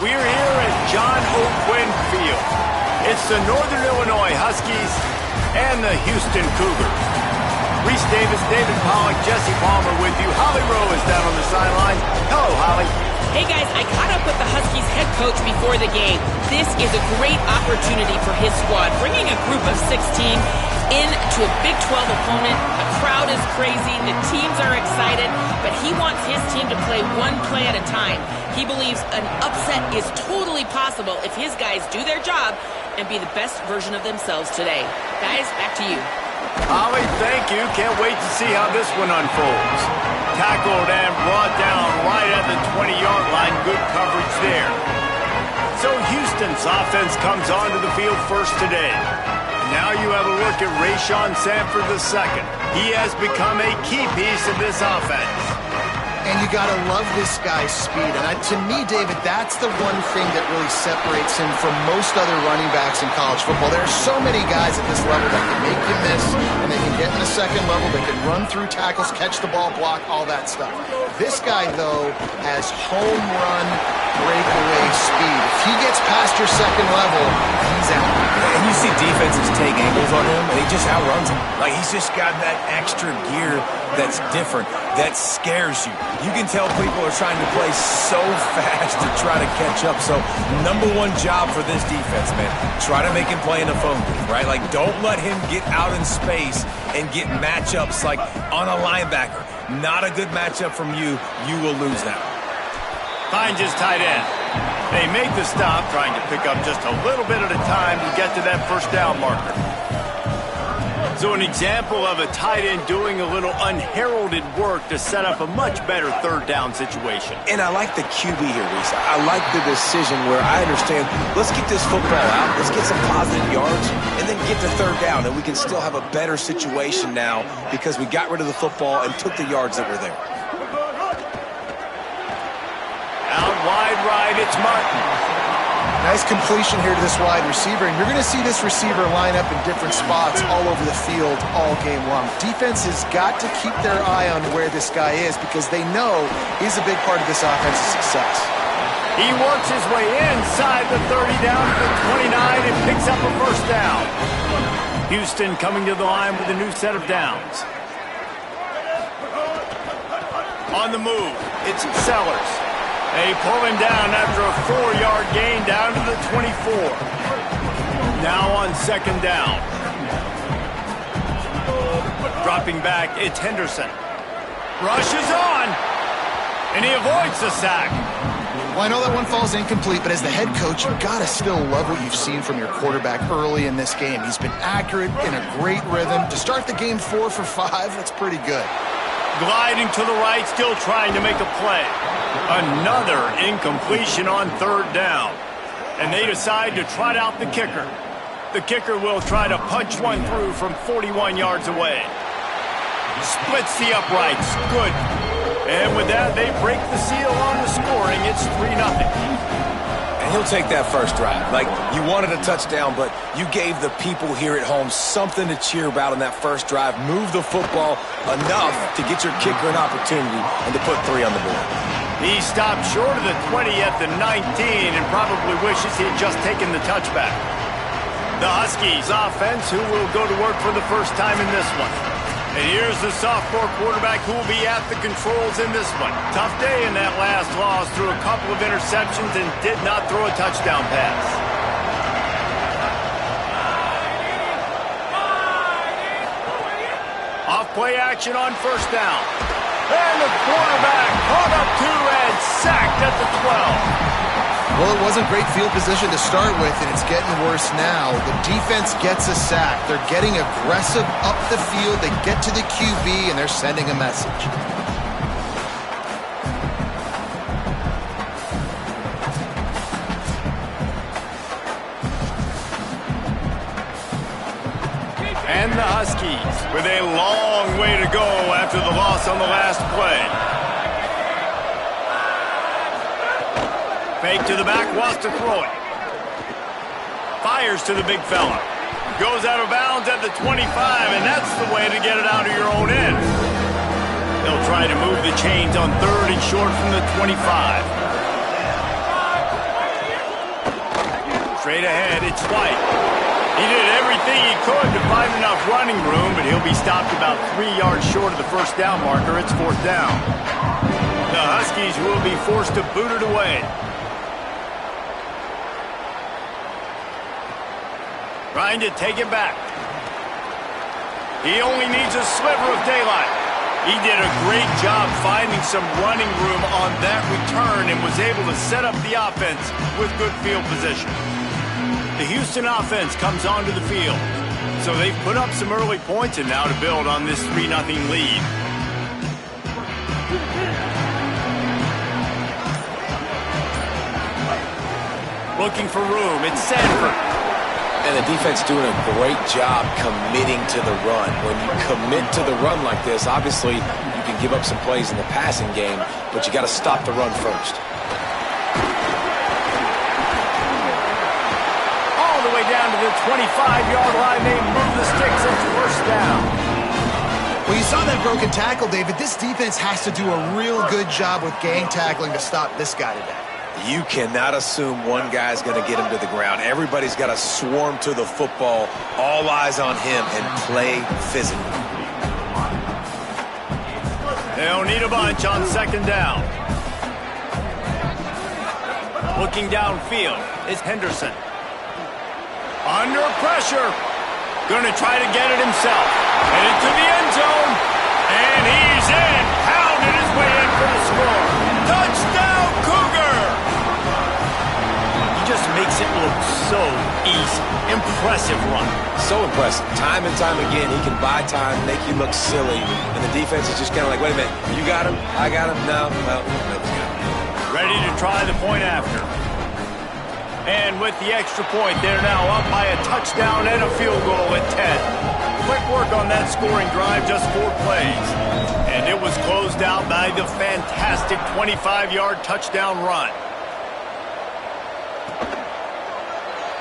We're here at John O'Quinn Field. It's the Northern Illinois Huskies and the Houston Cougars. Reese Davis, David Pollack, Jesse Palmer with you. Holly Rowe is down on the sideline. Hello, Holly. Hey guys, I caught up with the Huskies head coach before the game. This is a great opportunity for his squad. Bringing a group of 16 into a Big 12 opponent. A crowd is crazy. The teams are excited. But he wants his team to play one play at a time. He believes an upset is totally possible if his guys do their job and be the best version of themselves today. Guys, back to you. Holly, thank you. Can't wait to see how this one unfolds. Tackled and brought down right at the 20-yard line. Good coverage there. So Houston's offense comes onto the field first today. Now you have a look at Rayshon Sanford II. He has become a key piece of this offense. And you got to love this guy's speed. And to me, David, that's the one thing that really separates him from most other running backs in college football. There are so many guys at this level that can make you miss, and they can get in the second level, they can run through tackles, catch the ball, block, all that stuff. This guy, though, has home run breakaway speed. If he gets past your second level, he's out. And you see defenses take angles on him, and he just outruns them. Like, he's just got that extra gear that's different, that scares you. You can tell people are trying to play so fast to try to catch up. So, number one job for this defense, man, try to make him play in the phone booth, right? Like, don't let him get out in space and get matchups like on a linebacker. Not a good matchup from you. You will lose that. Finds his tight end. They make the stop, trying to pick up just a little bit at a time to get to that first down marker. So an example of a tight end doing a little unheralded work to set up a much better third down situation. And I like the QB here, Reese. I like the decision where I understand, let's get this football out, let's get some positive yards, and then get to third down, and we can still have a better situation now because we got rid of the football and took the yards that were there. Out wide right, it's Martin. Nice completion here to this wide receiver, and you're going to see this receiver line up in different spots all over the field all game long. Defense has got to keep their eye on where this guy is because they know he's a big part of this offense's success. He works his way inside the 30 down to the 29 and picks up a first down. Houston coming to the line with a new set of downs. On the move, it's Sellers. They pull him down after a 4-yard gain down to the 24. Now on second down. Dropping back, it's Henderson. Rushes on, and he avoids the sack. Well, I know that one falls incomplete, but as the head coach, you've got to still love what you've seen from your quarterback early in this game. He's been accurate, in a great rhythm. To start the game 4 for 5, that's pretty good. Gliding to the right, still trying to make a play. Another incompletion on third down. And they decide to trot out the kicker. The kicker will try to punch one through from 41 yards away. Splits the uprights. Good. And with that, they break the seal on the scoring. It's 3-0. And he'll take that first drive. Like, you wanted a touchdown, but you gave the people here at home something to cheer about in that first drive. Move the football enough to get your kicker an opportunity and to put 3 on the board. He stopped short of the 20 at the 19 and probably wishes he had just taken the touchback. The Huskies offense, who will go to work for the first time in this one. And here's the sophomore quarterback who will be at the controls in this one. Tough day in that last loss, threw a couple of interceptions and did not throw a touchdown pass. Off play action on first down. And the quarterback caught up to and sacked at the 12. Well, it wasn't great field position to start with, and it's getting worse now. The defense gets a sack. They're getting aggressive up the field. They get to the QB, and they're sending a message. And the Huskies with a long way to go after the loss on the last play. Fake to the back, wants to throw it. Fires to the big fella. Goes out of bounds at the 25, and that's the way to get it out of your own end. They'll try to move the chains on third and short from the 25. Straight ahead, it's White. He did everything he could to find enough running room, but he'll be stopped about 3 yards short of the first down marker. It's 4th down. The Huskies will be forced to boot it away. Trying to take it back. He only needs a sliver of daylight. He did a great job finding some running room on that return and was able to set up the offense with good field position. The Houston offense comes onto the field. So they've put up some early points and now to build on this 3-0 lead. Looking for room. It's Sanford. And the defense doing a great job committing to the run. When you commit to the run like this, obviously you can give up some plays in the passing game, but you got to stop the run first. All the way down to the 25-yard line. They move the sticks. It's 1st down. Well, you saw that broken tackle, David. This defense has to do a real good job with gang tackling to stop this guy today. You cannot assume one guy's going to get him to the ground. Everybody's got to swarm to the football, all eyes on him, and play physically. They'll need a bunch on 2nd down. Looking downfield is Henderson. Under pressure. Going to try to get it himself. Headed to the end zone. And he's in. Pounded his way in for the score. Touchdown, Cougar! He just makes it look so easy. Impressive run. So impressive. Time and time again, he can buy time, make you look silly. And the defense is just kind of like, wait a minute, you got him? I got him? No. Well, ready to try the point after. And with the extra point, they're now up by a touchdown and a field goal at 10. Quick work on that scoring drive, just 4 plays. And it was closed out by the fantastic 25-yard touchdown run.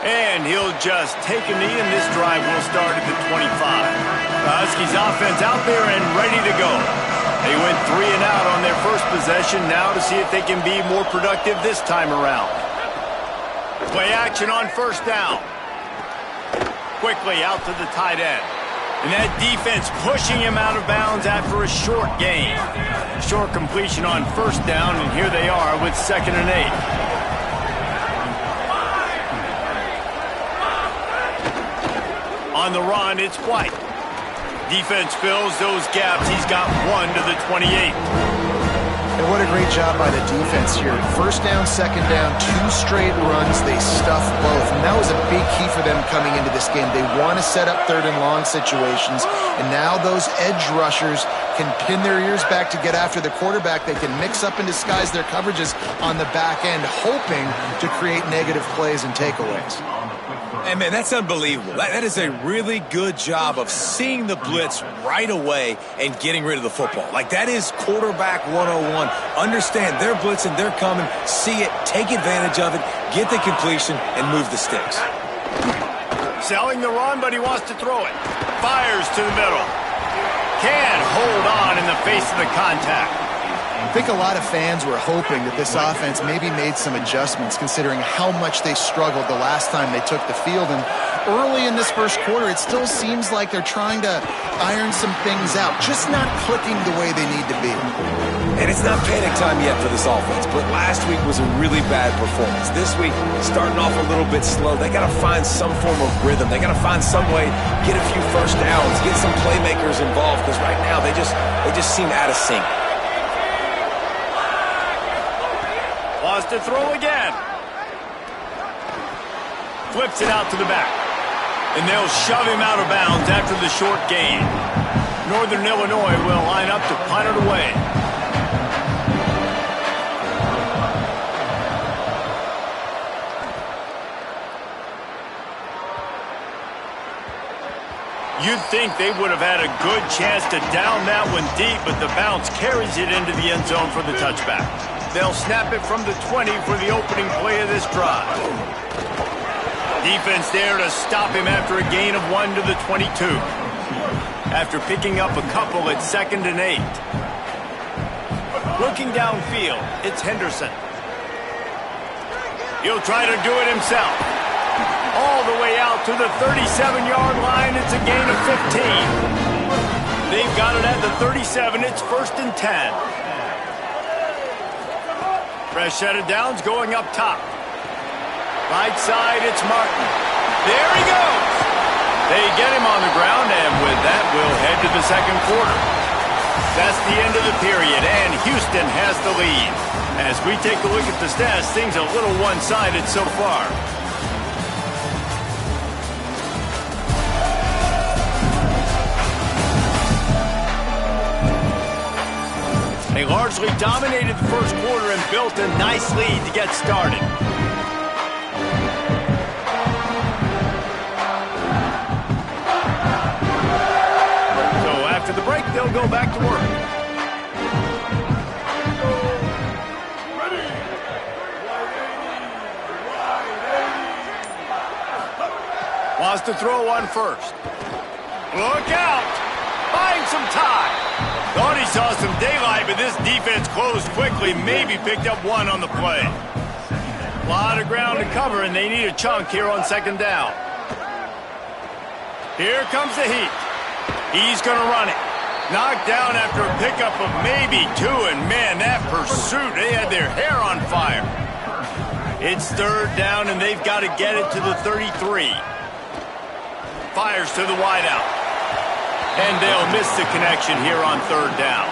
And he'll just take a knee, and this drive will start at the 25. The Huskies offense out there and ready to go. They went 3 and out on their first possession, now to see if they can be more productive this time around. Play action on 1st down. Quickly out to the tight end. And that defense pushing him out of bounds after a short gain. Short completion on 1st down, and here they are with 2nd and 8. On the run, it's White. Defense fills those gaps. He's got 1 to the 28. And what a great job by the defense here. 1st down, 2nd down, 2 straight runs. They stuff both. And that was a big key for them coming into this game. They want to set up 3rd and long situations. And now those edge rushers can pin their ears back to get after the quarterback. They can mix up and disguise their coverages on the back end, hoping to create negative plays and takeaways. Hey, man, that's unbelievable. That is a really good job of seeing the blitz right away and getting rid of the football. Like, that is quarterback 101. Understand they're blitzing, they're coming, see it, take advantage of it, get the completion, and move the sticks. Selling the run, but he wants to throw it. Fires to the middle. Can't hold on in the face of the contact. I think a lot of fans were hoping that this offense maybe made some adjustments considering how much they struggled the last time they took the field. And early in this first quarter, it still seems like they're trying to iron some things out, just not clicking the way they need to be. And it's not panic time yet for this offense, but last week was a really bad performance. This week, starting off a little bit slow. They got to find some form of rhythm. They got to find some way, get a few 1st downs, get some playmakers involved, because right now they just seem out of sync. Wants to throw again. Flips it out to the back. And they'll shove him out of bounds after the short gain. Northern Illinois will line up to punt it away. You'd think they would have had a good chance to down that one deep, but the bounce carries it into the end zone for the touchback. They'll snap it from the 20 for the opening play of this drive. Defense there to stop him after a gain of 1 to the 22. After picking up a couple at 2nd and 8. Looking downfield, it's Henderson. He'll try to do it himself. all the way out to the 37-yard line. It's a gain of 15. They've got it at the 37. It's 1st and 10. Fresh set of downs going up top. Right side, it's Martin. There he goes. They get him on the ground, and with that, we'll head to the second quarter. That's the end of the period, and Houston has the lead. As we take a look at the stats, things a little one-sided so far. They largely dominated the first quarter and built a nice lead to get started. So after the break, they'll go back to work. Wants to throw one first. Look out! Find some time. Thought he saw some daylight, but this defense closed quickly. Maybe picked up one on the play. A lot of ground to cover, and they need a chunk here on second down. Here comes the heat. He's going to run it. Knocked down after a pickup of maybe two, and man, that pursuit, they had their hair on fire. It's third down, and they've got to get it to the 33. Fires to the wideout. And they'll miss the connection here on third down.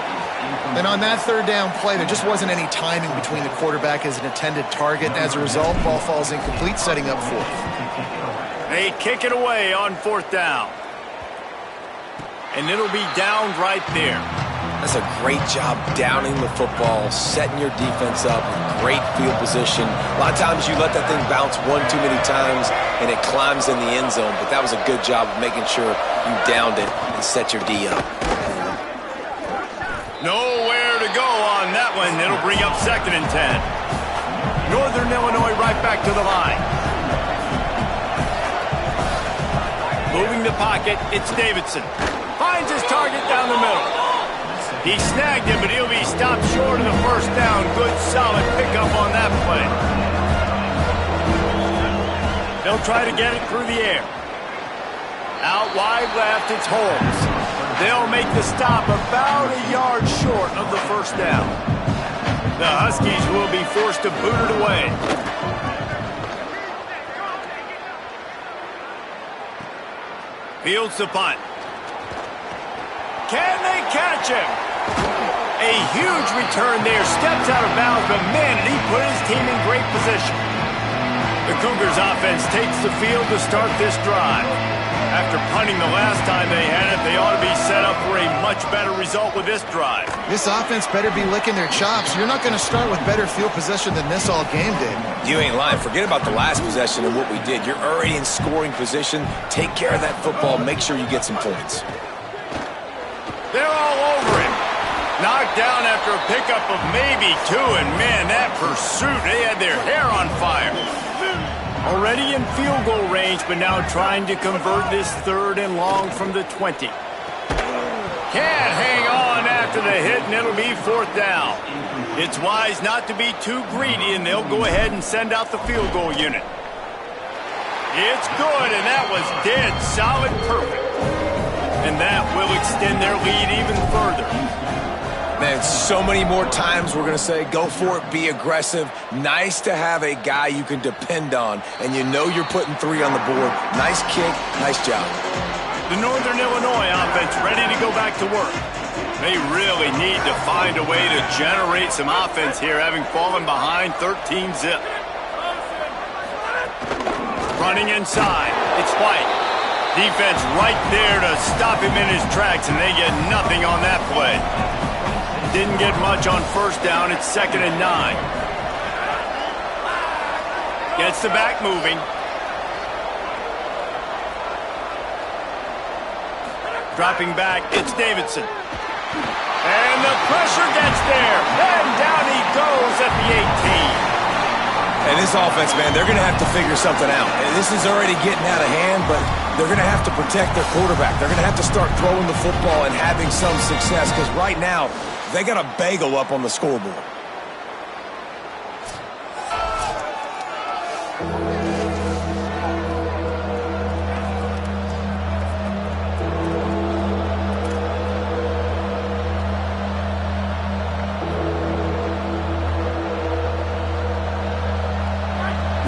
And on that third down play, there just wasn't any timing between the quarterback as an intended target. As a result, ball falls incomplete, setting up fourth. They kick it away on fourth down. And it'll be downed right there. That's a great job downing the football, setting your defense up in great field position. A lot of times you let that thing bounce one too many times and it climbs in the end zone, but that was a good job of making sure you downed it and set your D up. Nowhere to go on that one. It'll bring up 2nd and 10. Northern Illinois right back to the line. Moving the pocket, it's Davidson. Finds his target down the middle. He snagged him, but he'll be stopped short of the first down. Good, solid pickup on that play. They'll try to get it through the air. Out wide left, it's Holmes. They'll make the stop about a yard short of the first down. The Huskies will be forced to boot it away. Fields the punt. Can they catch him? A huge return there. Steps out of bounds, but man, did he put his team in great position. The Cougars offense takes the field to start this drive. After punting the last time they had it, they ought to be set up for a much better result with this drive. This offense better be licking their chops. You're not going to start with better field position than this all game did. You ain't lying. Forget about the last possession and what we did. You're already in scoring position. Take care of that football. Make sure you get some points. They're all over him. Knocked down after a pickup of maybe two, and man, that pursuit, they had their hair on fire. Already in field goal range, but now trying to convert this 3rd and long from the 20. Can't hang on after the hit, and it'll be 4th down. It's wise not to be too greedy, and they'll go ahead and send out the field goal unit. It's good, and that was dead solid perfect. And that will extend their lead even further. Man, so many more times we're going to say, go for it, be aggressive. Nice to have a guy you can depend on, and you know you're putting 3 on the board. Nice kick, nice job. The Northern Illinois offense ready to go back to work. They really need to find a way to generate some offense here, having fallen behind 13-zip. Running inside, it's White. Defense right there to stop him in his tracks, and they get nothing on that play. Didn't get much on first down. It's 2nd and 9. Gets the back moving. Dropping back, it's Davidson. And the pressure gets there. And down he goes at the 18. And this offense, man, they're going to have to figure something out. And this is already getting out of hand, but they're going to have to protect their quarterback. They're going to have to start throwing the football and having some success, because right now, they got a bagel up on the scoreboard.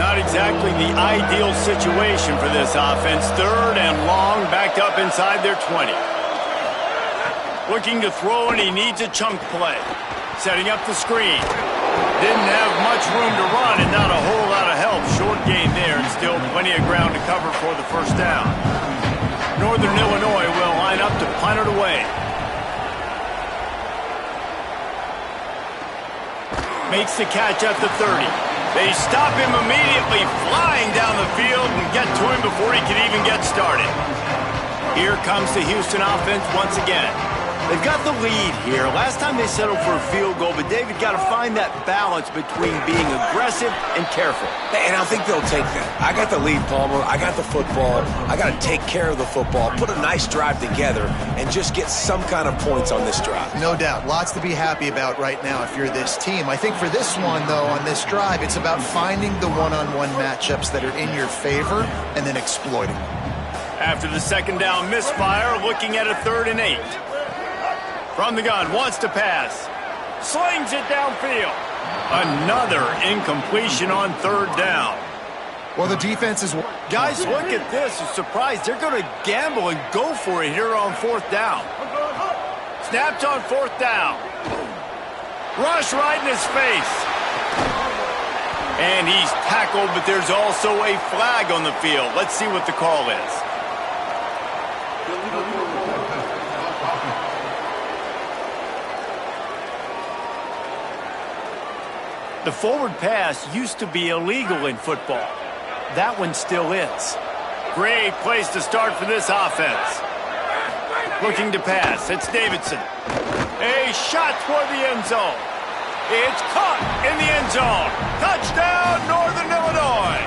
Not exactly the ideal situation for this offense. 3rd and long, backed up inside their 20. Looking to throw, and he needs a chunk play. Setting up the screen. Didn't have much room to run and not a whole lot of help. Short gain there and still plenty of ground to cover for the first down. Northern Illinois will line up to punt it away. Makes the catch at the 30. They stop him immediately, flying down the field and get to him before he can even get started. Here comes the Houston offense once again. They've got the lead here. Last time they settled for a field goal, but David got to find that balance between being aggressive and careful. And I think they'll take that. I got the lead, Palmer. I got the football. I got to take care of the football, put a nice drive together, and just get some kind of points on this drive. No doubt. Lots to be happy about right now if you're this team. I think for this one, though, on this drive, it's about finding the one-on-one matchups that are in your favor and then exploiting them. After the second down misfire, looking at a 3rd and 8. From the gun, wants to pass. Slings it downfield. Another incompletion on 3rd down. Well, the defense is... Guys, look at this. I'm surprised. They're going to gamble and go for it here on 4th down. Snapped on 4th down. Rush right in his face. And he's tackled, but there's also a flag on the field. Let's see what the call is. The forward pass used to be illegal in football. That one still is. Great place to start for this offense. Looking to pass. It's Davidson. A shot toward the end zone. It's caught in the end zone. Touchdown, Northern Illinois.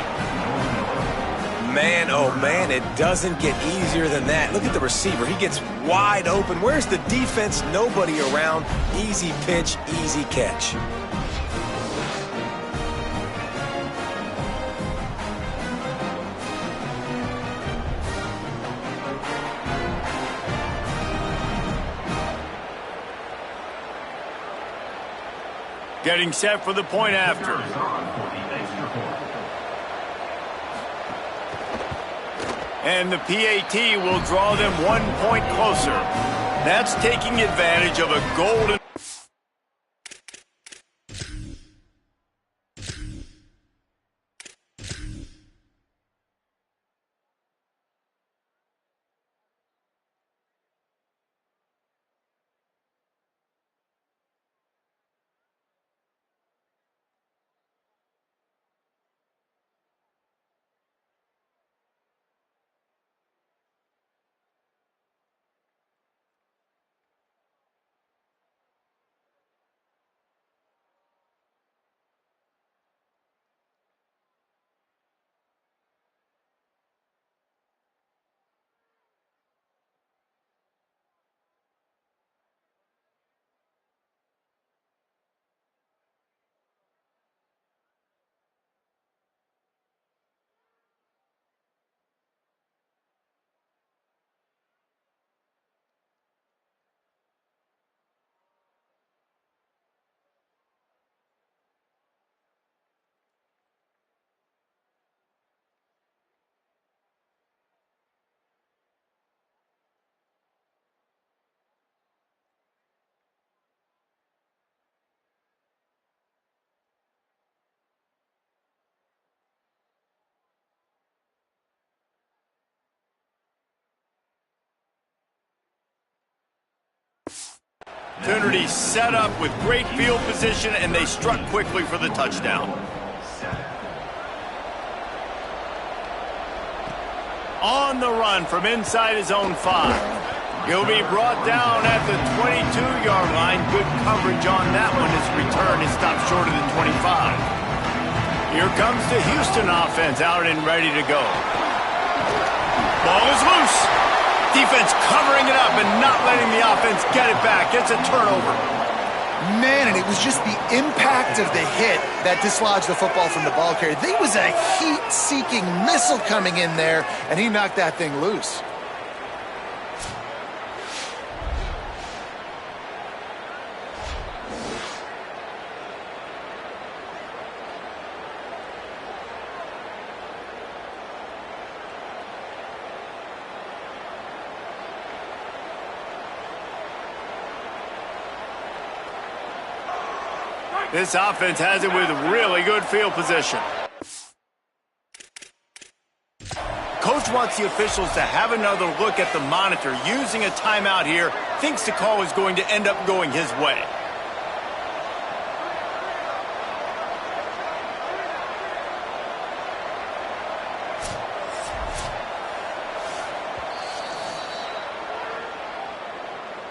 Man, oh man, it doesn't get easier than that. Look at the receiver. He gets wide open. Where's the defense? Nobody around. Easy pitch, easy catch. Getting set for the point after. And the PAT will draw them 1 point closer. That's taking advantage of a golden... Opportunity set up with great field position, and they struck quickly for the touchdown. On the run from inside his own 5. He'll be brought down at the 22-yard line. Good coverage on that one. His return is stopped short of the 25. Here comes the Houston offense out and ready to go. Ball is loose. Defense covering it up and not letting the offense get it back. It's a turnover. Man, and it was just the impact of the hit that dislodged the football from the ball carrier. There was a heat-seeking missile coming in there, and he knocked that thing loose. This offense has it with really good field position. Coach wants the officials to have another look at the monitor. Using a timeout here, thinks the call is going to end up going his way.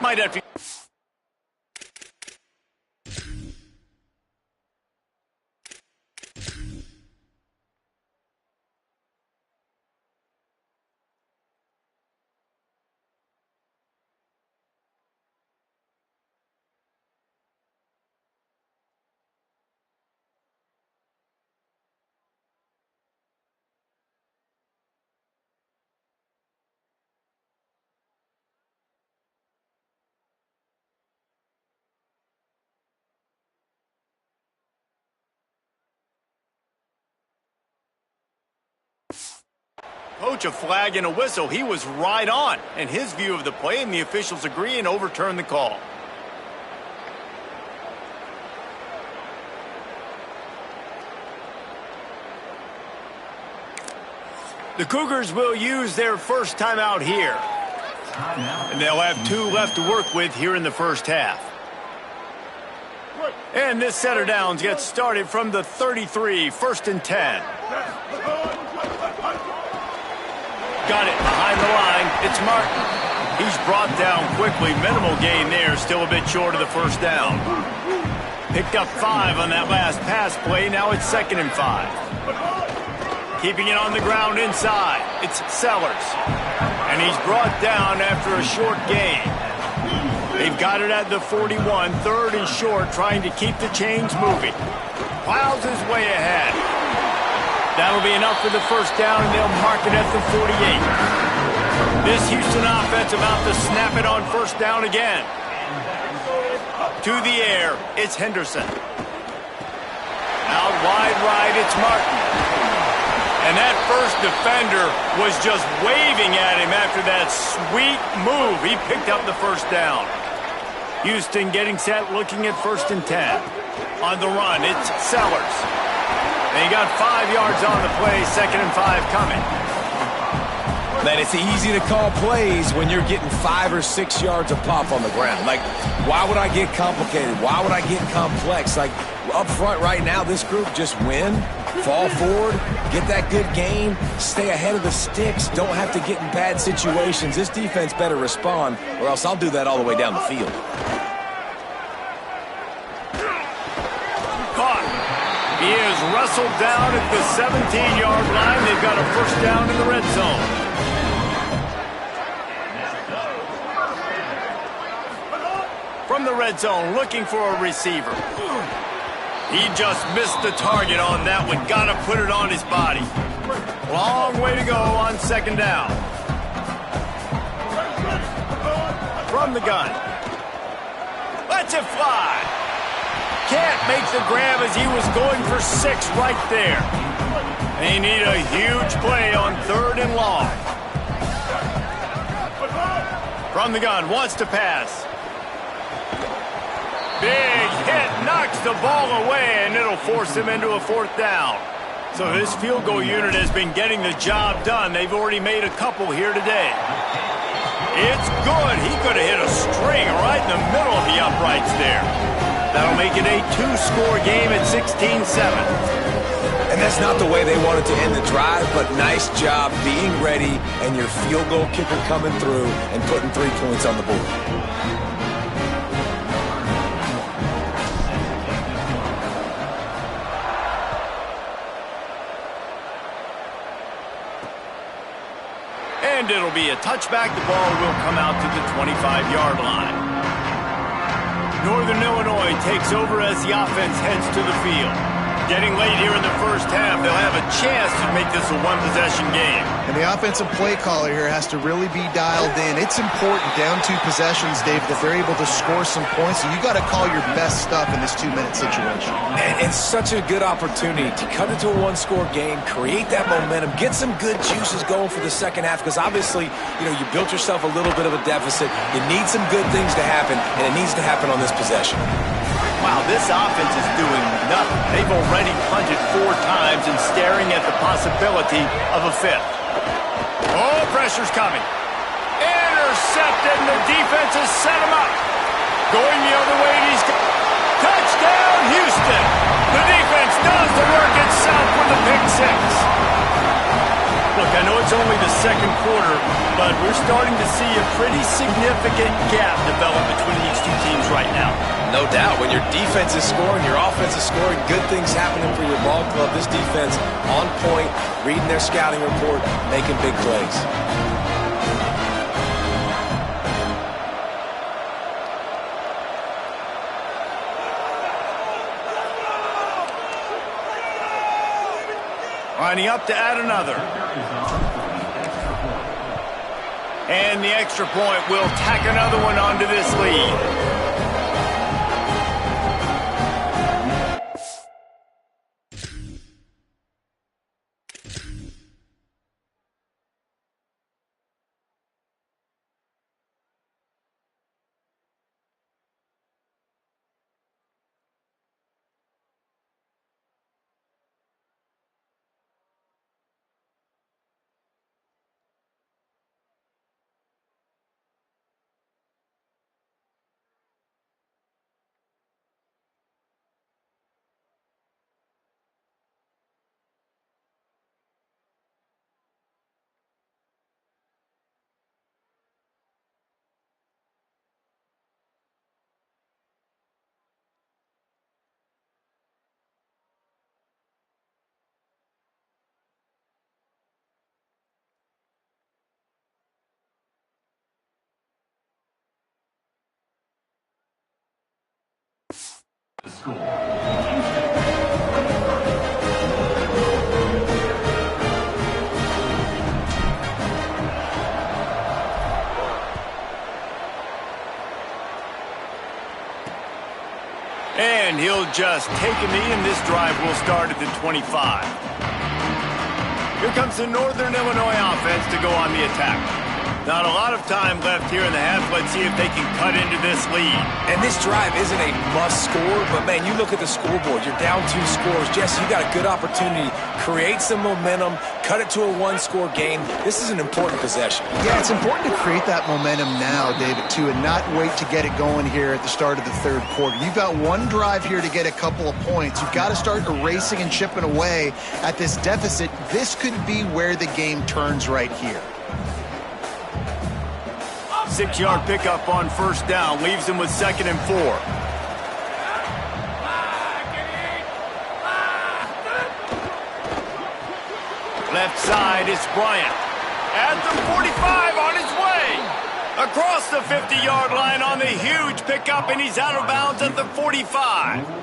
Might have to... Coach, a flag and a whistle. He was right on in his view of the play, and the officials agree and overturn the call. The Cougars will use their first timeout here. And they'll have 2 left to work with here in the first half. And this set of downs gets started from the 33, 1st and 10. Got it behind the line. It's Martin. He's brought down quickly. Minimal gain there. Still a bit short of the first down. Picked up 5 on that last pass play. Now it's 2nd and 5. Keeping it on the ground inside. It's Sellers. And he's brought down after a short gain. They've got it at the 41. 3rd and short, trying to keep the chains moving. Plows his way ahead. That'll be enough for the first down, and they'll mark it at the 48. This Houston offense about to snap it on first down again. To the air, it's Henderson. Out wide right, it's Martin. And that first defender was just waving at him after that sweet move. He picked up the first down. Houston getting set, looking at 1st and 10. On the run, it's Sellers. And he got 5 yards on the play, 2nd and 5 coming. Man, it's easy to call plays when you're getting 5 or 6 yards of pop on the ground. Like, why would I get complicated? Why would I get complex? Like, up front right now, this group just win, fall forward, get that good gain, stay ahead of the sticks, don't have to get in bad situations. This defense better respond, or else I'll do that all the way down the field. He is wrestled down at the 17-yard line. They've got a first down in the red zone. From the red zone, looking for a receiver. He just missed the target on that one. Got to put it on his body. Long way to go on 2nd down. From the gun. Lets it fly. Can't make the grab as he was going for 6 right there. They need a huge play on 3rd and long. From the gun, wants to pass. Big hit, knocks the ball away, and it'll force him into a 4th down. So this field goal unit has been getting the job done. They've already made a couple here today. It's good. He could have hit a string right in the middle of the uprights there. That'll make it a 2-score game at 16-7. And that's not the way they wanted to end the drive, but nice job being ready and your field goal kicker coming through and putting 3 points on the board. And it'll be a touchback. The ball will come out to the 25-yard line. Northern Illinois takes over as the offense heads to the field. Getting late here in the first half, they'll have a chance to make this a one-possession game. And the offensive play caller here has to really be dialed in. It's important down 2 possessions, Dave, that they're able to score some points. So you got to call your best stuff in this 2-minute situation. And it's such a good opportunity to cut into a 1-score game, create that momentum, get some good juices going for the second half, because obviously, you built yourself a little bit of a deficit. You need some good things to happen, and it needs to happen on this possession. Wow, this offense is doing nothing. They've already punted 4 times and staring at the possibility of a 5th. Oh, pressure's coming. Intercepted, and the defense has set him up. Going the other way, and he's got touchdown, Houston. The defense does the work itself with the pick 6. Look, I know it's only the second quarter, but we're starting to see a pretty significant gap develop between these two teams right now. No doubt. When your defense is scoring, your offense is scoring, good things happening for your ball club. This defense on point, reading their scouting report, making big plays. Lining up to add another. And the extra point will tack another one onto this lead. And he'll just take a knee, and this drive will start at the 25. Here comes the Northern Illinois offense to go on the attack. Not a lot of time left here in the half. Let's see if they can cut into this lead. And this drive isn't a must score, but, man, you look at the scoreboard. You're down 2 scores. Jesse, you got a good opportunity. Create some momentum. Cut it to a 1-score game. This is an important possession. Yeah, it's important to create that momentum now, David, too, and not wait to get it going here at the start of the 3rd quarter. You've got one drive here to get a couple of points. You've got to start erasing and chipping away at this deficit. This could be where the game turns right here. 6-yard pickup on 1st down. Leaves him with 2nd and 4. Left side, it's Bryant. At the 45, on his way. Across the 50-yard line on the huge pickup, and he's out of bounds at the 45.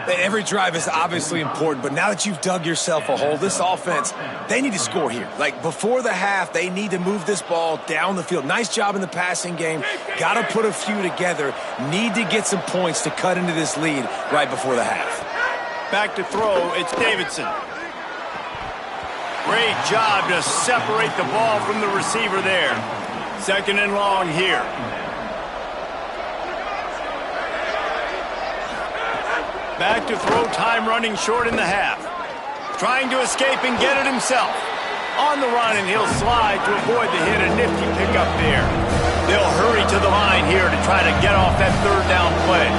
Every drive is obviously important, but now that you've dug yourself a hole, this offense, they need to score here. Like, before the half, they need to move this ball down the field. Nice job in the passing game. Got to put a few together. Need to get some points to cut into this lead right before the half. Back to throw, it's Davidson. Great job to separate the ball from the receiver there. 2nd and long here. Back to throw, time running short in the half. Trying to escape and get it himself. On the run, and he'll slide to avoid the hit. A nifty pickup there. They'll hurry to the line here to try to get off that 3rd down play.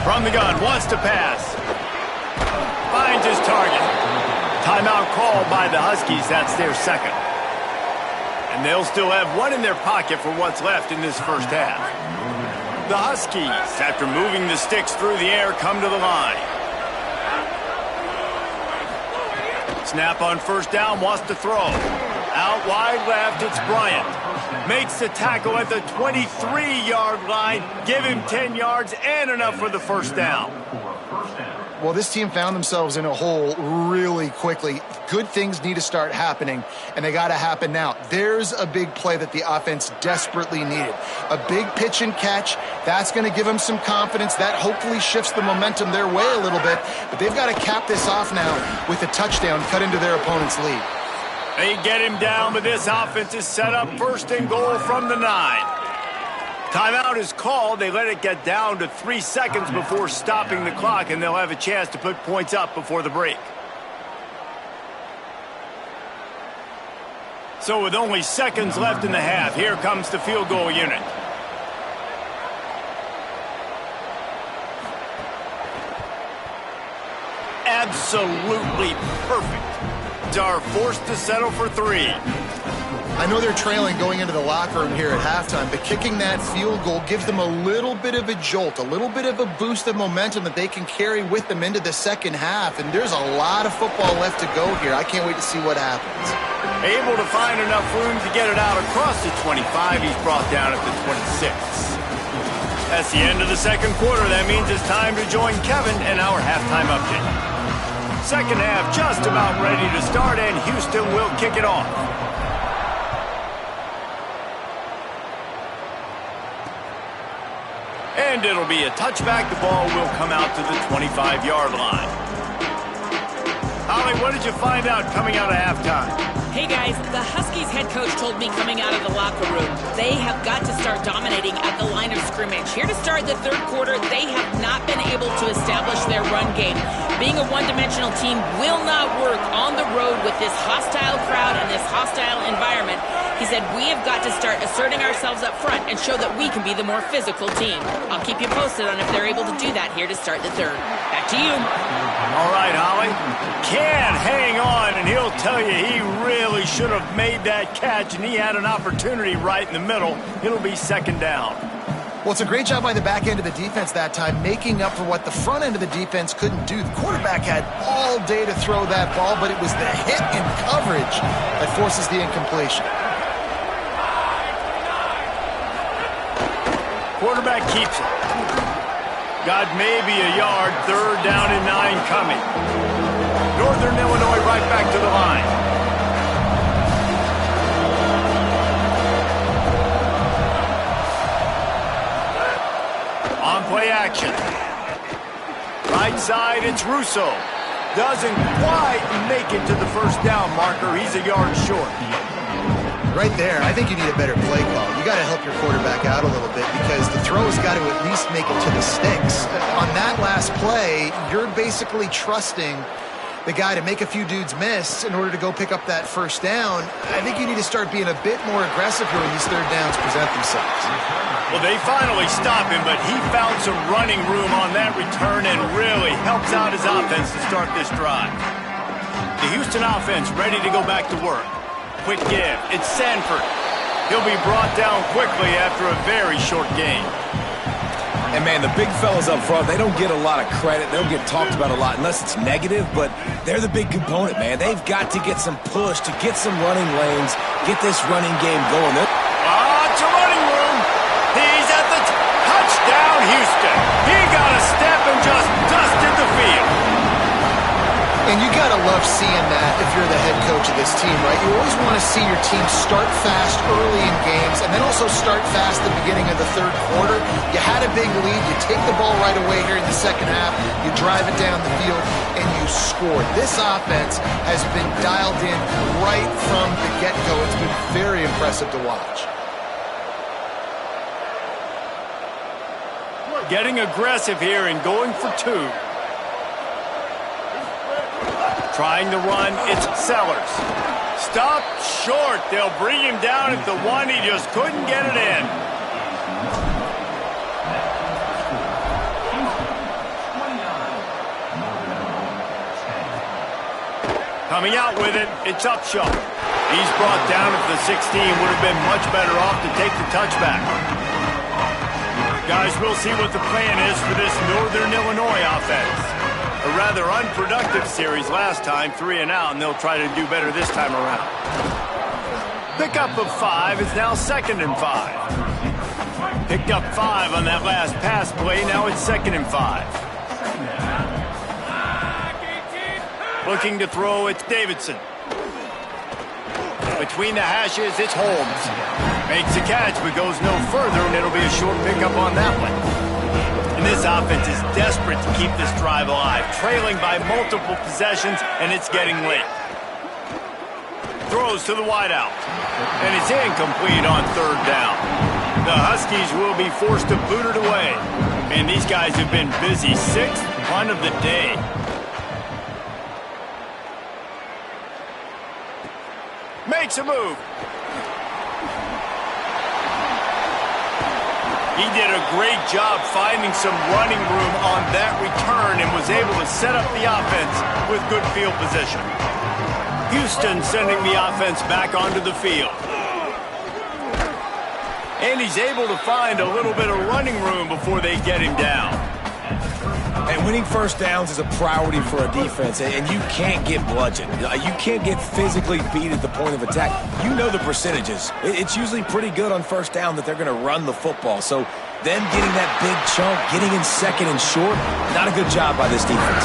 From the gun, wants to pass. Finds his target. Timeout called by the Huskies. That's their 2nd. And they'll still have one in their pocket for what's left in this 1st half. The Huskies, after moving the sticks through the air, come to the line. Snap on 1st down, wants to throw. Out wide left, it's Bryant. Makes the tackle at the 23-yard line. Give him 10 yards and enough for the 1st down. Well, this team found themselves in a hole really quickly. Good things need to start happening, and they got to happen now. There's a big play that the offense desperately needed. A big pitch and catch. That's going to give them some confidence. That hopefully shifts the momentum their way a little bit, but they've got to cap this off now with a touchdown cut into their opponent's lead. They get him down, but this offense is set up 1st and goal from the 9. Timeout is called. They let it get down to 3 seconds before stopping the clock, and they'll have a chance to put points up before the break. So with only seconds left in the half, here comes the field goal unit. Absolutely perfect. They are forced to settle for 3. I know they're trailing going into the locker room here at halftime, but kicking that field goal gives them a little bit of a jolt, a little bit of a boost of momentum that they can carry with them into the second half. And there's a lot of football left to go here. I can't wait to see what happens. Able to find enough room to get it out across the 25. He's brought down at the 26. That's the end of the second quarter. That means it's time to join Kevin and our halftime update. Second half just about ready to start, and Houston will kick it off. And it'll be a touchback. The ball will come out to the 25-yard line. Holly, what did you find out coming out of halftime? Hey guys, the Huskies head coach told me coming out of the locker room, they have got to start dominating at the line of scrimmage. Here to start the third quarter, they have not been able to establish their run game. Being a one-dimensional team will not work on the road with this hostile crowd and this hostile environment. He said, we have got to start asserting ourselves up front and show that we can be the more physical team. I'll keep you posted on if they're able to do that here to start the third. Back to you. All right, Holly. Can hang on, and he'll tell you he really should have made that catch, and he had an opportunity right in the middle. It'll be second down. Well, it's a great job by the back end of the defense that time, making up for what the front end of the defense couldn't do. The quarterback had all day to throw that ball, but it was the hit and coverage that forces the incompletion. Quarterback keeps it. Got maybe a yard. Third down and 9 coming. Northern Illinois right back to the line. On play action. Right side, it's Russo. Doesn't quite make it to the first down marker. He's a yard short. Right there, I think you need a better play call. You got to help your quarterback out a little bit because the throw has got to at least make it to the sticks. On that last play, you're basically trusting the guy to make a few dudes miss in order to go pick up that first down. I think you need to start being a bit more aggressive here when these third downs present themselves. Well, they finally stop him, but he found some running room on that return and really helps out his offense to start this drive. The Houston offense ready to go back to work. Quick give. It's Sanford. He'll be brought down quickly after a very short game. And, man, the big fellas up front, they don't get a lot of credit. They don't get talked about a lot unless it's negative, but they're the big component, man. They've got to get some push, to get some running lanes, get this running game going. It's a running room. He's at the touchdown, Houston. He got a step and just dusted the field. And you got to love seeing that if you're the head coach of this team, right? You always want to see your team start fast early in games and then also start fast at the beginning of the third quarter. You had a big lead. You take the ball right away here in the second half. You drive it down the field, and you score. This offense has been dialed in right from the get-go. It's been very impressive to watch. Getting aggressive here and going for 2. Trying to run, it's Sellers. Stopped short. They'll bring him down at the 1. He just couldn't get it in. Coming out with it, it's Upshaw. He's brought down at the 16. Would have been much better off to take the touchback. Guys, we'll see what the plan is for this Northern Illinois offense. A rather unproductive series last time, 3 and out, and they'll try to do better this time around. Pickup of 5 is now 2nd and 5. Picked up 5 on that last pass play. Now it's 2nd and 5. Looking to throw, it's Davidson. Between the hashes, it's Holmes. Makes a catch, but goes no further, and it'll be a short pickup on that one. And this offense is desperate to keep this drive alive, trailing by multiple possessions, and it's getting late. Throws to the wideout, and it's incomplete on 3rd down. The Huskies will be forced to boot it away. And these guys have been busy. 6th punt of the day. Makes a move. He did a great job finding some running room on that return and was able to set up the offense with good field position. Houston sending the offense back onto the field. And he's able to find a little bit of running room before they get him down. And winning first downs is a priority for a defense, and you can't get bludgeoned. You can't get physically beat at the point of attack. You know the percentages. It's usually pretty good on first down that they're going to run the football. So them getting that big chunk, getting in second and short, not a good job by this defense.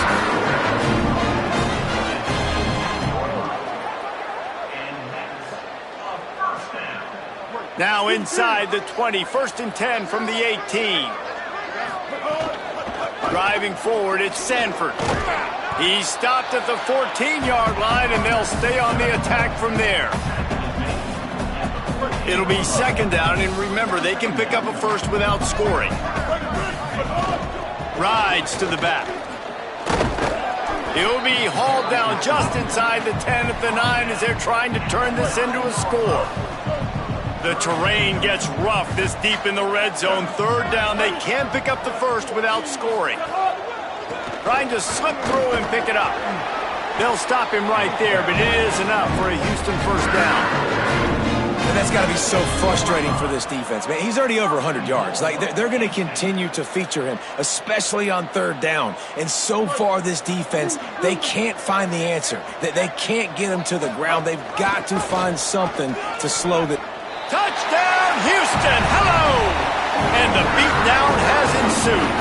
Now inside the 20, 1st and 10 from the 18. Driving forward, it's Sanford. He's stopped at the 14-yard line, and they'll stay on the attack from there. It'll be 2nd down, and remember, they can pick up a first without scoring. Rides to the back. He'll be hauled down just inside the 10 at the 9 as they're trying to turn this into a score. The terrain gets rough this deep in the red zone. 3rd down, they can't pick up the first without scoring. Trying to slip through and pick it up. They'll stop him right there, but it is enough for a Houston 1st down. And that's got to be so frustrating for this defense. Man, he's already over 100 yards. Like, they're going to continue to feature him, especially on 3rd down. And so far, this defense, they can't find the answer. They can't get him to the ground. They've got to find something to slow the... Touchdown, Houston! Hello! And the beatdown has ensued.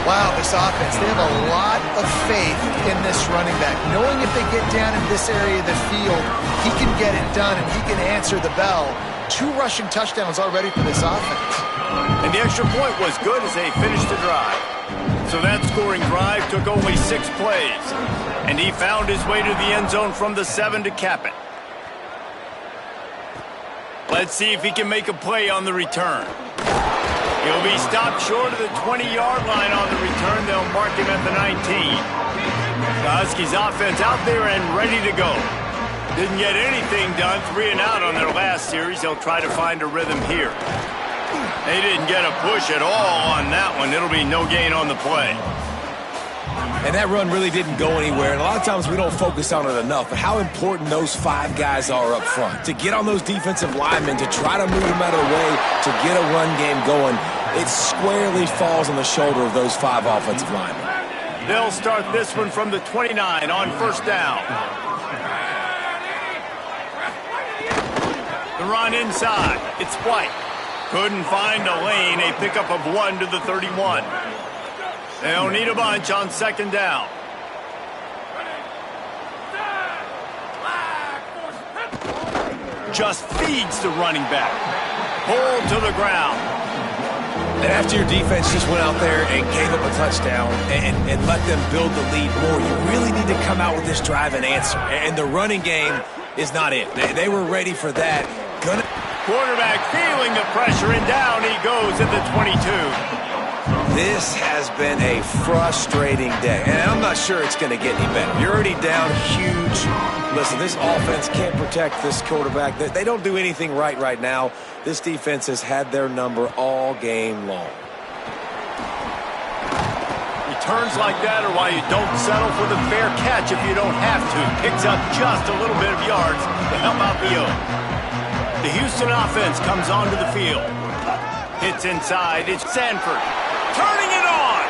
Wow, this offense, they have a lot of faith in this running back. Knowing if they get down in this area of the field, he can get it done and he can answer the bell. 2 rushing touchdowns already for this offense. And the extra point was good as they finished the drive. So that scoring drive took only 6 plays. And he found his way to the end zone from the 7 to cap it. Let's see if he can make a play on the return. He'll be stopped short of the 20-yard line on the return. They'll mark him at the 19. The Huskies offense out there and ready to go. Didn't get anything done, 3 and out on their last series. They'll try to find a rhythm here. They didn't get a push at all on that one. It'll be no gain on the play. And that run really didn't go anywhere. And a lot of times we don't focus on it enough. But how important those 5 guys are up front. To get on those defensive linemen, to try to move them out of the way, to get a run game going, it squarely falls on the shoulder of those 5 offensive linemen. They'll start this one from the 29 on 1st down. The run inside. It's White. Couldn't find a lane. A pickup of 1 to the 31. They'll need a bunch on 2nd down. Just feeds the running back. Pulled to the ground. And after your defense just went out there and gave up a touchdown and let them build the lead more, you really need to come out with this drive and answer. And the running game is not it. They were ready for that. Quarterback feeling the pressure, and down he goes at the 22. This has been a frustrating day, and I'm not sure it's going to get any better. You're already down huge. Listen, this offense can't protect this quarterback. They don't do anything right now. This defense has had their number all game long. Returns like that are why you don't settle for the fair catch if you don't have to. Picks up just a little bit of yards to help out the O. The Houston offense comes onto the field. Hits inside. It's Sanford. Turning it on.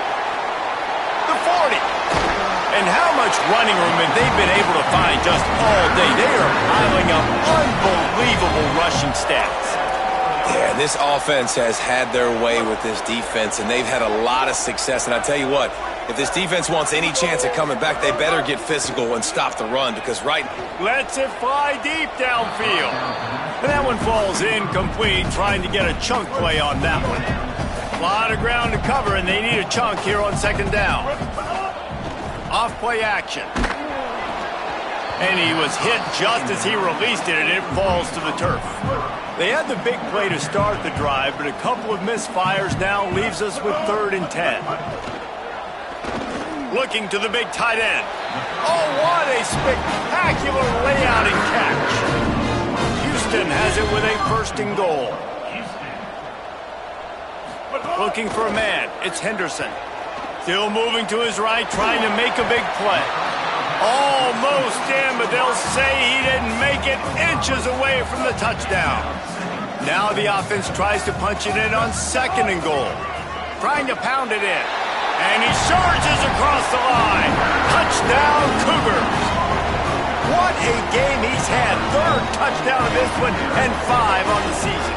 The 40. And how much running room have they been able to find just all day? They are piling up unbelievable rushing stats. Yeah, this offense has had their way with this defense, and they've had a lot of success. And I tell you what, if this defense wants any chance at coming back, they better get physical and stop the run, because lets it fly deep downfield. And that one falls incomplete, trying to get a chunk play on that one. A lot of ground to cover, and they need a chunk here on 2nd down. Off play action. And he was hit just as he released it, and it falls to the turf. They had the big play to start the drive, but a couple of misfires now leaves us with 3rd and 10. Looking to the big tight end. Oh, what a spectacular layout and catch. Houston has it with a 1st and goal. Looking for a man. It's Henderson. Still moving to his right, trying to make a big play. Almost in, but they'll say he didn't make it, inches away from the touchdown. Now the offense tries to punch it in on 2nd and goal. Trying to pound it in. And he surges across the line. Touchdown, Cougars. What a game he's had. 3rd touchdown of this one and 5 on the season.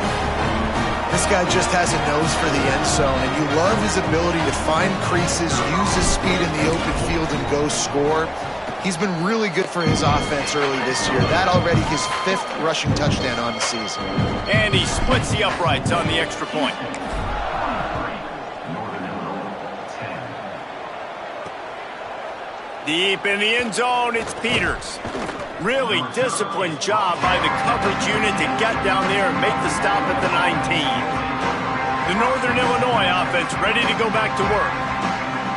This guy just has a nose for the end zone, and you love his ability to find creases, use his speed in the open field, and go score. He's been really good for his offense early this year. That already his 5th rushing touchdown on the season. And he splits the uprights on the extra point. Deep in the end zone, it's Peters. Really disciplined job by the coverage unit to get down there and make the stop at the 19. The Northern Illinois offense ready to go back to work.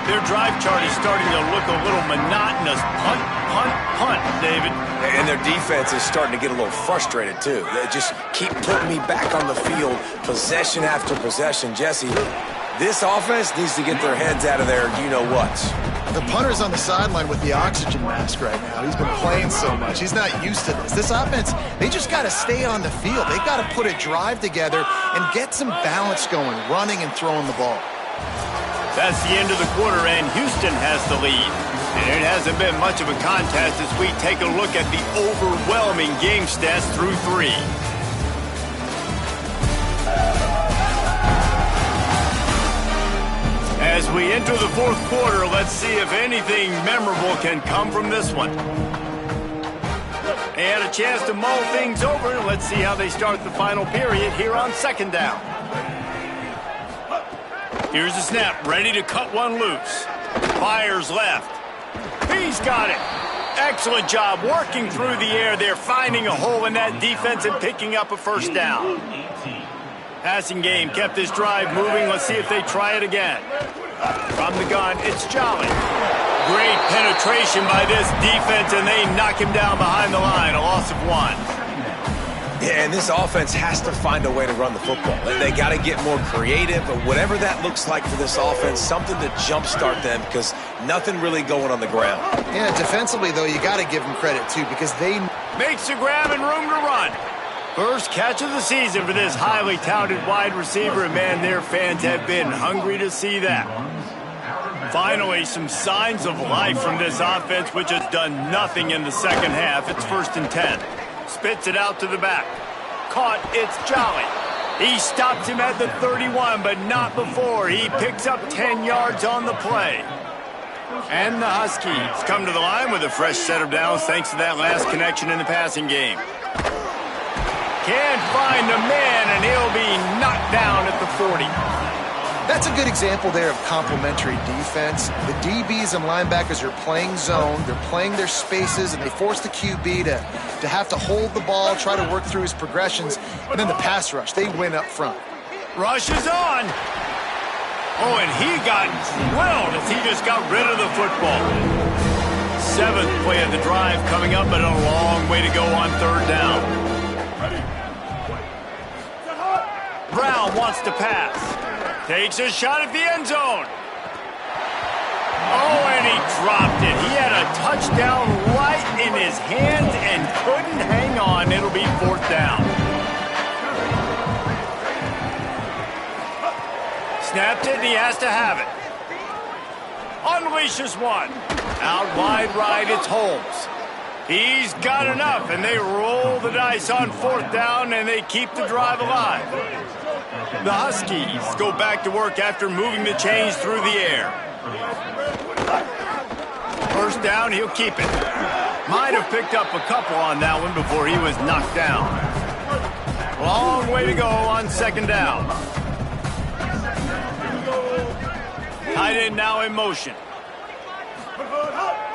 Their drive chart is starting to look a little monotonous. Punt, punt, punt, David. And their defense is starting to get a little frustrated, too. They just keep putting me back on the field, possession after possession. Jesse, this offense needs to get their heads out of their you-know-whats. The punter's on the sideline with the oxygen mask right now. He's been playing so much. He's not used to this. This offense, they just got to stay on the field. They got to put a drive together and get some balance going, running and throwing the ball. That's the end of the quarter, and Houston has the lead. And it hasn't been much of a contest as we take a look at the overwhelming game stats through 3. As we enter the 4th quarter, let's see if anything memorable can come from this one. They had a chance to mull things over, and let's see how they start the final period here on 2nd down. Here's the snap, ready to cut one loose. Fires left. He's got it. Excellent job working through the air there, finding a hole in that defense and picking up a 1st down. Passing game kept this drive moving. Let's see if they try it again. From the gun, it's Jolly. Great penetration by this defense, and they knock him down behind the line. A loss of 1. Yeah, and this offense has to find a way to run the football. They got to get more creative, but whatever that looks like for this offense, something to jumpstart them because nothing really going on the ground. Yeah, defensively, though, you got to give them credit, too, because they... Makes the grab and room to run. First catch of the season for this highly touted wide receiver, and man, their fans have been hungry to see that. Finally, some signs of life from this offense, which has done nothing in the 2nd half. It's 1st and 10. Spits it out to the back. Caught, it's Jolly. He stops him at the 31, but not before. He picks up 10 yards on the play. And the Huskies come to the line with a fresh set of downs thanks to that last connection in the passing game. Can't find a man, and he'll be knocked down at the 40. That's a good example there of complementary defense. The DBs and linebackers are playing zone, they're playing their spaces, and they force the QB to have to hold the ball, try to work through his progressions, and then the pass rush, they win up front. Rush is on. Oh, and he got drilled as he just got rid of the football. 7th play of the drive coming up, but a long way to go on 3rd down. Brown wants to pass. Takes a shot at the end zone. Oh, and he dropped it. He had a touchdown right in his hands and couldn't hang on. It'll be 4th down. Snapped it, and he has to have it. Unleashes one. Out wide right, it's Holmes. He's got enough, and they roll the dice on 4th down, and they keep the drive alive. The Huskies go back to work after moving the chains through the air. 1st down, he'll keep it. Might have picked up a couple on that one before he was knocked down. Long way to go on 2nd down. Tight end now in motion.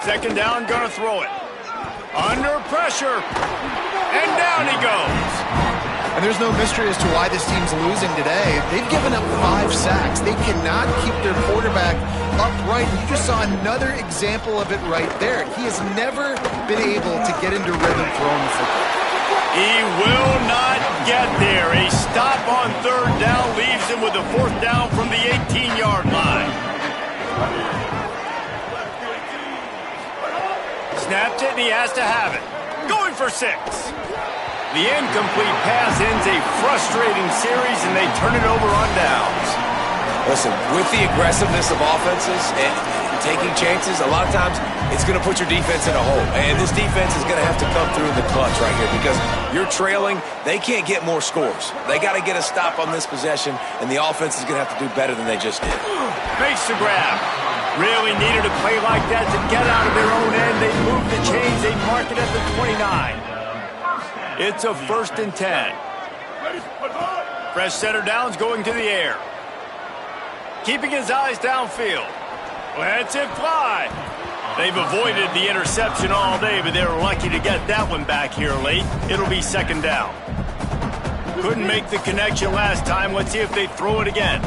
2nd down, gonna throw it. Under pressure. And down he goes. And there's no mystery as to why this team's losing today. They've given up 5 sacks. They cannot keep their quarterback upright. You just saw another example of it right there. He has never been able to get into rhythm throwing the football. He will not get there. A stop on third down leaves him with a fourth down from the 18-yard line. Snapped it, and he has to have it. Going for 6. The incomplete pass ends a frustrating series, and they turn it over on downs. Listen, with the aggressiveness of offenses and taking chances, a lot of times it's going to put your defense in a hole. And this defense is going to have to come through in the clutch right here because you're trailing. They can't get more scores. They got to get a stop on this possession, and the offense is going to have to do better than they just did. Makes the grab. Really needed a play like that to get out of their own end. They move the chains. They mark it at the 29. It's a 1st and 10. Fresh setter downs going to the air. Keeping his eyes downfield. Lets it fly. They've avoided the interception all day, but they were lucky to get that one back here late. It'll be 2nd down. Couldn't make the connection last time. Let's see if they throw it again.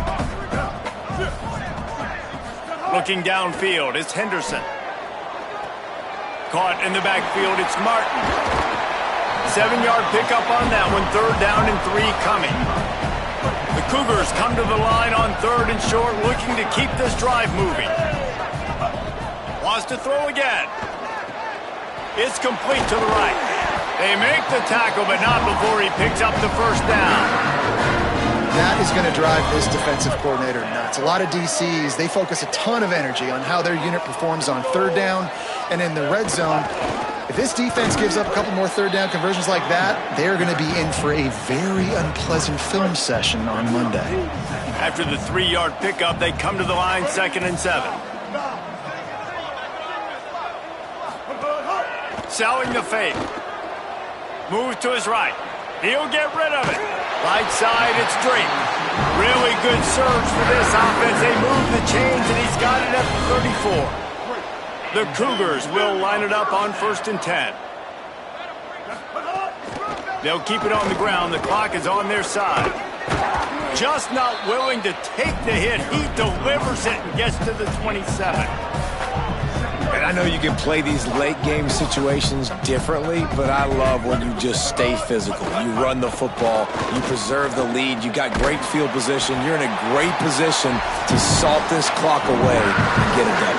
Looking downfield, it's Henderson. Caught in the backfield, it's Martin. 7-yard pickup on that one. 3rd down and 3 coming. The Cougars come to the line on 3rd and short, looking to keep this drive moving. Wants to throw again. It's complete to the right. They make the tackle, but not before he picks up the 1st down. That is going to drive this defensive coordinator nuts. A lot of DCs, they focus a ton of energy on how their unit performs on 3rd down and in the red zone. If this defense gives up a couple more 3rd down conversions like that, they're going to be in for a very unpleasant film session on Monday. After the 3-yard pickup, they come to the line 2nd and 7. Selling the fake. Moves to his right. He'll get rid of it. Right side, it's Drake. Really good surge for this offense. They move the chains, and he's got it at the 34. The Cougars will line it up on 1st and 10. They'll keep it on the ground. The clock is on their side. Just not willing to take the hit. He delivers it and gets to the 27. And I know you can play these late-game situations differently, but I love when you just stay physical. You run the football. You preserve the lead. You got great field position. You're in a great position to salt this clock away and get it done.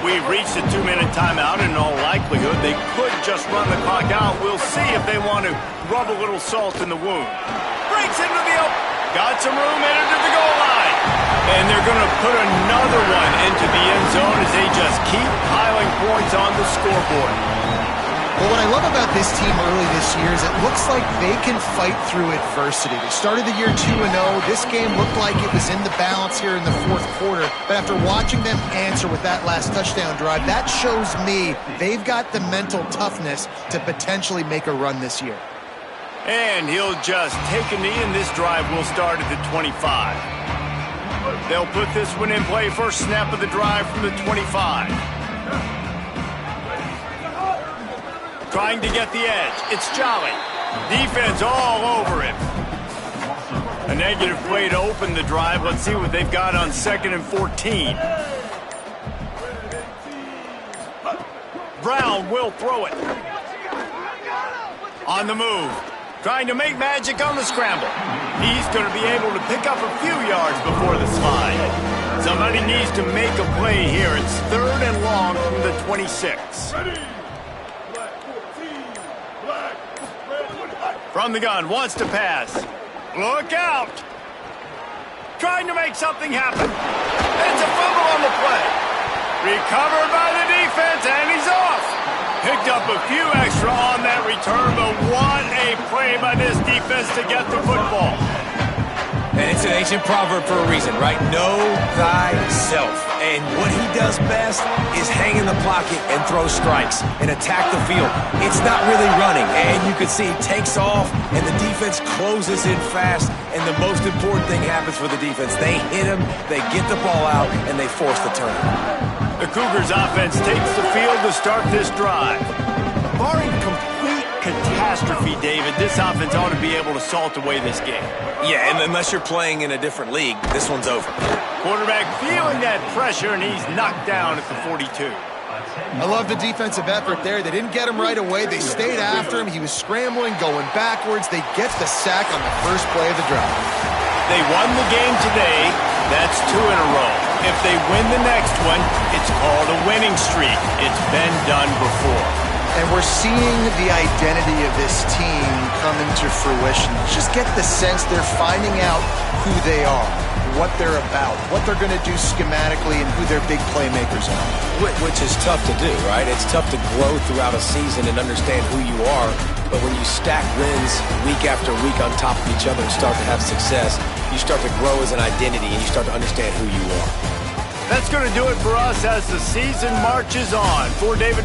We've reached the 2-minute timeout, and in all likelihood, they could just run the clock out. We'll see if they want to rub a little salt in the wound. Breaks into the open. Got some room, entered to the goal line. And they're going to put another one into the end zone as they just keep piling points on the scoreboard. Well, what I love about this team early this year is it looks like they can fight through adversity. They started the year 2-0. This game looked like it was in the balance here in the 4th quarter. But after watching them answer with that last touchdown drive, that shows me they've got the mental toughness to potentially make a run this year. And he'll just take a knee, and this drive will start at the 25. They'll put this one in play. First snap of the drive from the 25. Trying to get the edge. It's Jolly. Defense all over him. A negative play to open the drive. Let's see what they've got on 2nd and 14. Brown will throw it. On the move. Trying to make magic on the scramble. He's going to be able to pick up a few yards before the slide. Somebody needs to make a play here. It's 3rd and long from the 26. From the gun, wants to pass. Look out! Trying to make something happen. It's a fumble on the play. Recovered by the defense, and he's off. Picked up a few extra on that return, but what a play by this defense to get the football. And it's an ancient proverb for a reason, right? Know thyself. And what he does best is hang in the pocket and throw strikes and attack the field. It's not really running. And you can see he takes off, and the defense closes in fast. And the most important thing happens for the defense. They hit him, they get the ball out, and they force the turnover. The Cougars offense takes the field to start this drive. Barring complete catastrophe, David, this offense ought to be able to salt away this game. Yeah, and unless you're playing in a different league, this one's over. Quarterback feeling that pressure, and he's knocked down at the 42. I love the defensive effort there. They didn't get him right away. They stayed after him. He was scrambling, going backwards. They get the sack on the first play of the drive. They won the game today. That's 2 in a row. If they win the next one, it's called a winning streak. It's been done before. And we're seeing the identity of this team come into fruition. Just get the sense they're finding out who they are, what they're about, what they're going to do schematically, and who their big playmakers are. Which is tough to do, right? It's tough to grow throughout a season and understand who you are. But when you stack wins week after week on top of each other and start to have success, you start to grow as an identity and you start to understand who you are. That's going to do it for us as the season marches on. For David